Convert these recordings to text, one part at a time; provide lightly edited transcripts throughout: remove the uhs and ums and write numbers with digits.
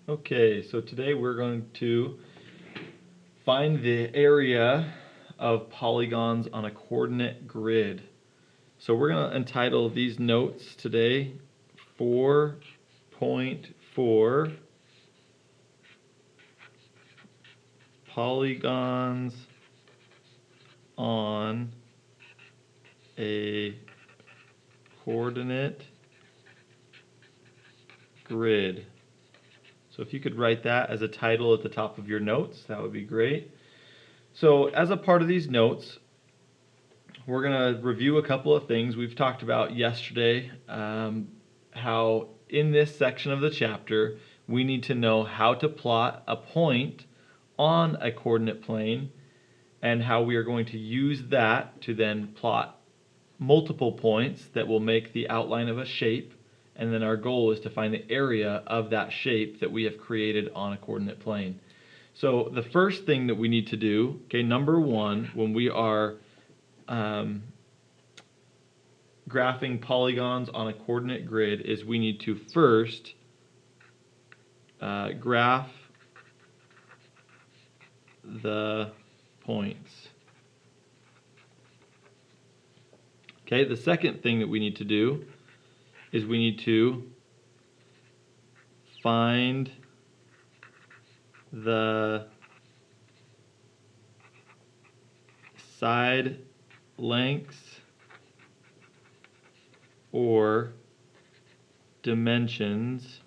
Okay, so today we're going to find the area of polygons on a coordinate grid. So we're going to entitle these notes today 4.4 polygons on a coordinate grid. So if you could write that as a title at the top of your notes, that would be great. So as a part of these notes, we're going to review a couple of things we've talked about yesterday, how in this section of the chapter we need to know how to plot a point on a coordinate plane and how we are going to use that to then plot multiple points that will make the outline of a shape, and then our goal is to find the area of that shape that we have created on a coordinate plane. So the first thing that we need to do, okay, number one, when we are graphing polygons on a coordinate grid, is we need to first graph the points. Okay, the second thing that we need to do is we need to find the side lengths or dimensions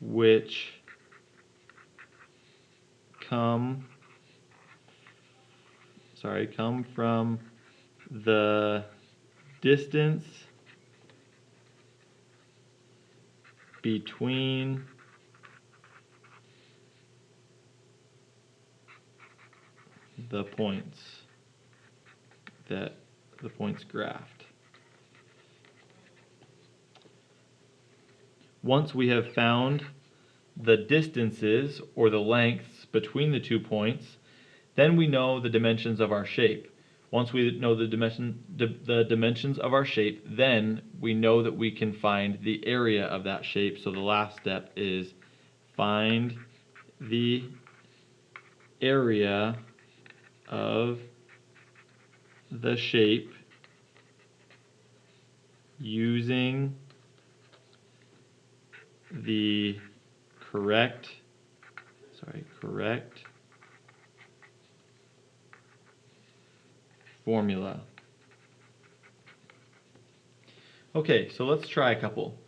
which come from the distance between the points that the points graphed. Once we have found the distances or the lengths between the 2 points, then we know the dimensions of our shape. Once we know the dimensions of our shape, then we know that we can find the area of that shape. So the last step is find the area of the shape using the correct formula. Okay, so let's try a couple.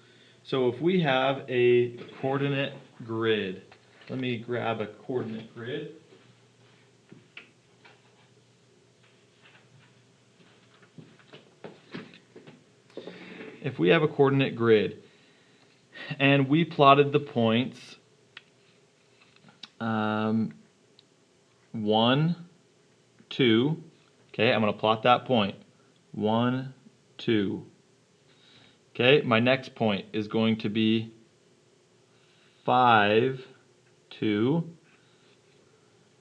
So if we have a coordinate grid, let me grab a coordinate grid. If we have a coordinate grid and we plotted the points 1, 2, okay, I'm going to plot that point 1, 2. Okay, my next point is going to be 5, 2.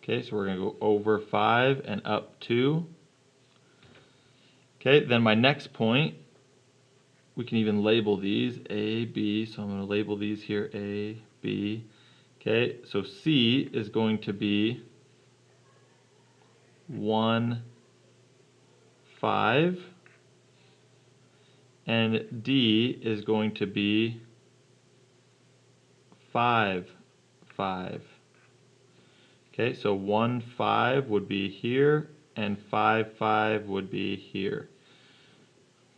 Okay, so we're going to go over 5 and up 2. Okay, then my next point, we can even label these A, B, so I'm going to label these here A, B. Okay, so C is going to be 1, 5, and D is going to be 5, 5. Okay, so 1, 5 would be here, and 5, 5 would be here.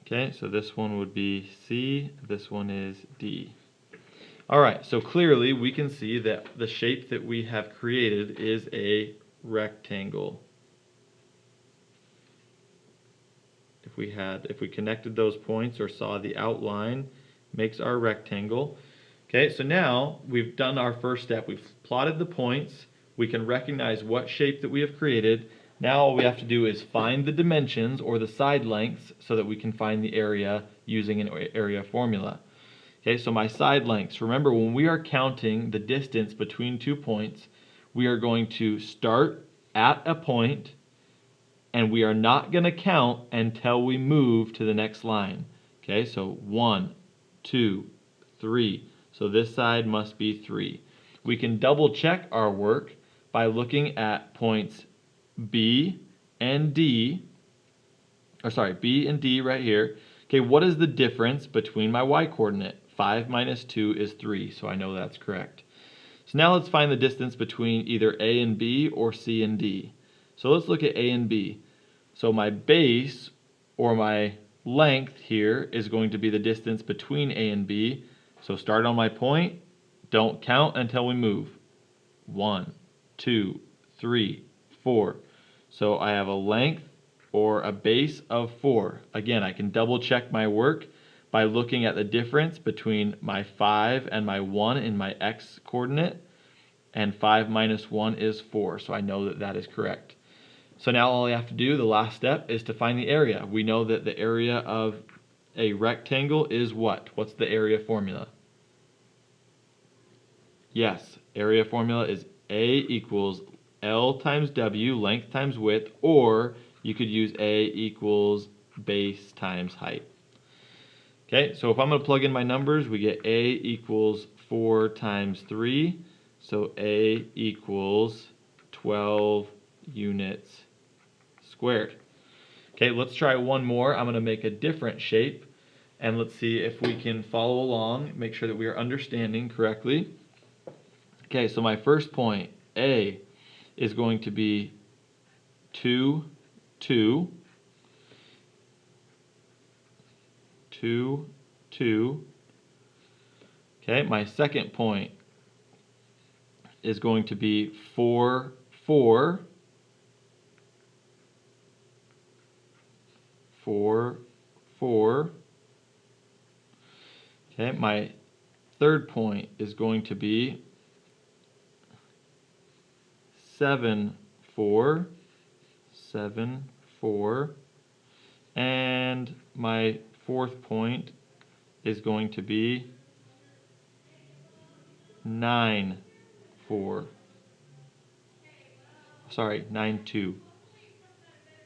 Okay, so this one would be C, this one is D. Alright, so clearly we can see that the shape that we have created is a rectangle. If we connected those points or saw the outline, makes our rectangle. Okay, so now we've done our first step. We've plotted the points. We can recognize what shape that we have created. Now all we have to do is find the dimensions or the side lengths so that we can find the area using an area formula. Okay, so my side lengths. Remember, when we are counting the distance between 2 points, we are going to start at a point and we are not going to count until we move to the next line. Okay, so 1, 2, 3. So this side must be 3. We can double check our work by looking at points B and D, or sorry, B and D right here. Okay, what is the difference between my y-coordinate? 5 minus 2 is 3, so I know that's correct. So now let's find the distance between either A and B or C and D. So let's look at A and B. So my base, or my length here, is going to be the distance between A and B. So start on my point, don't count until we move. 1, 2, 3, 4. So I have a length or a base of 4. Again, I can double check my work by looking at the difference between my 5 and my 1 in my x coordinate, and 5 minus 1 is 4, so I know that that is correct. So now all I have to do, the last step, is to find the area. We know that the area of a rectangle is what? What's the area formula? Yes, area formula is A equals L times W, length times width, or you could use A equals base times height. Okay, so if I'm going to plug in my numbers, we get A equals 4 times 3, so A equals 12 units squared. Okay, let's try one more. I'm going to make a different shape, and let's see if we can follow along, make sure that we are understanding correctly. Okay, so my first point, A, is going to be 2, 2, 2, 2. Okay, my second point is going to be 4, 4, 4, 4. Okay, my third point is going to be 7, 4, 7, 4. And my fourth point is going to be 9, 4. Sorry, 9, 2.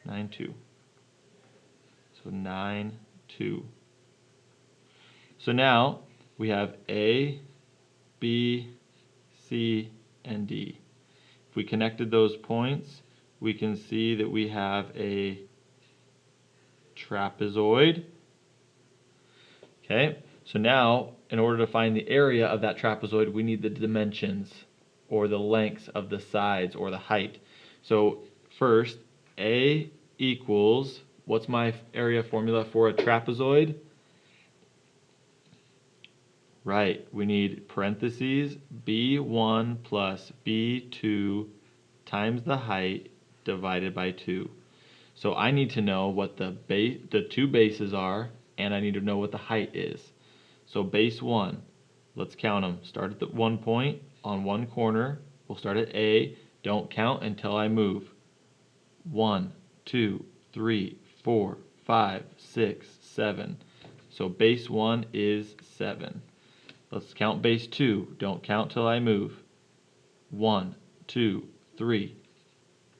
9, 2. So 9, 2. So now we have A, B, C, and D. If we connected those points, we can see that we have a trapezoid. Okay, so now in order to find the area of that trapezoid, we need the dimensions, or the lengths of the sides, or the height. So first, A equals, what's my area formula for a trapezoid? Right, we need parentheses B1 plus B2 times the height divided by 2. So I need to know what the two bases are, and I need to know what the height is. So base 1, let's count them. Start at the 1 point on one corner. We'll start at A. Don't count until I move. 1, 2, 3, 4, 5, 6, 7. So base 1 is 7. Let's count base 2. Don't count till I move. 1, 2, 3.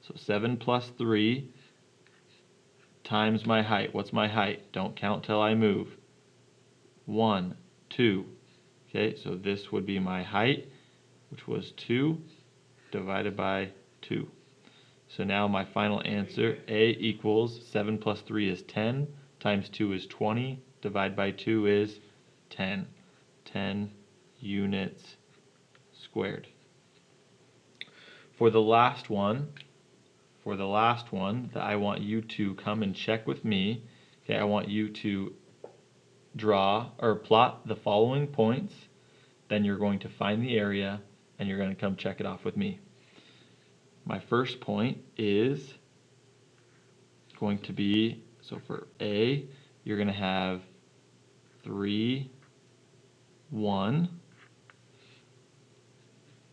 So 7 plus 3 times my height. What's my height? Don't count till I move. 1, 2. Okay, so this would be my height, which was 2 divided by 2. So now my final answer, A equals 7 plus 3 is 10, times 2 is 20, divided by 2 is 10. 10 units squared. For the last one that I want you to come and check with me, okay, I want you to draw or plot the following points, then you're going to find the area and you're going to come check it off with me. My first point is going to be, so for A, you're going to have 3, 1.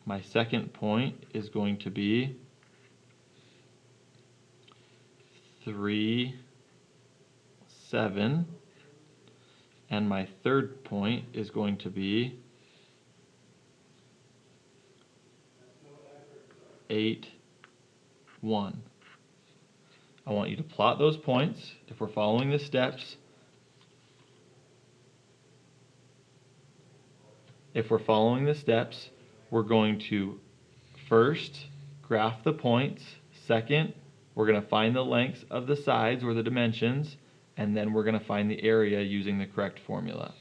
My second point is going to be 3, 7. And my third point is going to be 8, 1. I want you to plot those points if we're following the steps. if we're following the steps, we're going to first graph the points, second, we're going to find the lengths of the sides or the dimensions, and then we're going to find the area using the correct formula.